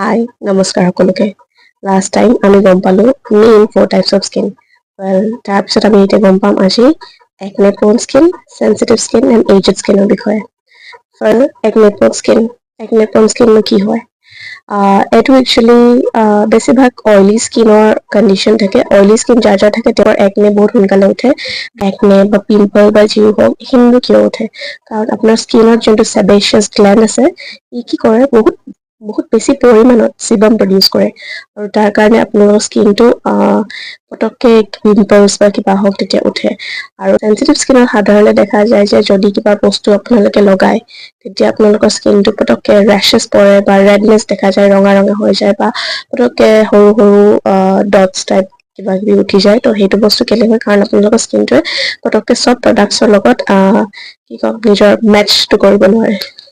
হাই নমস্কাৰ সকলোকে last time আমি গম পালোঁ মেইন 4 টাইপছ অফ স্কিন তাৰপিছত আমি এতিয়া গম পাম আজি একনে প্ৰোন স্কিন সেনচিটিভ স্কিন এণ্ড এজড স্কিনৰ বিষয়ে একনে প্ৰোন স্কিননো কি হয় এইটো একচুৱেলি বেছিভাগ অইলি স্কিনৰ কণ্ডিশ্যন থাকে অইলি স্কিন যাৰ থাকে তেওঁৰ একনে বহুত সোনকালে উঠে একনে বা পিম্পল বা যি হওক এইখিনিনো কিয় উঠে কাৰণ আপোনাৰ স্কিনত যোনটো সেবেচিয়াছ গ্লেণ্ড আছে ই কি কৰে বহুত বেছি পৰিমাণত চিবাম প্ৰডিউচ কৰে আৰু তাৰ কাৰণে আপোনালোকৰ স্কিনটো পটককৈ পিম্পলছ বা কিবা হওক তেতিয়া উঠে আৰু সেনচিটিভ স্কিনত সাধাৰণতে দেখা যায় যে যদি কিবা বস্তু আপোনালোকে লগায় তেতিয়া আপোনালোকৰ স্কিনটো পটককৈ ৰেচেছ পৰে বা ৰেডনেছ দেখা যায় ৰঙা হৈ যায় বা পটককৈ সৰু সৰু ডটছ টাইপ কিবা কিবি উঠি যায় তো সেইটো বস্তু কেলে হয় কাৰণ আপোনালোকৰ স্কিনটোৱে পটককৈ চব প্ৰডাক্টছৰ লগত কি কওক নিজৰ মেটচটো কৰিব নোৱাৰে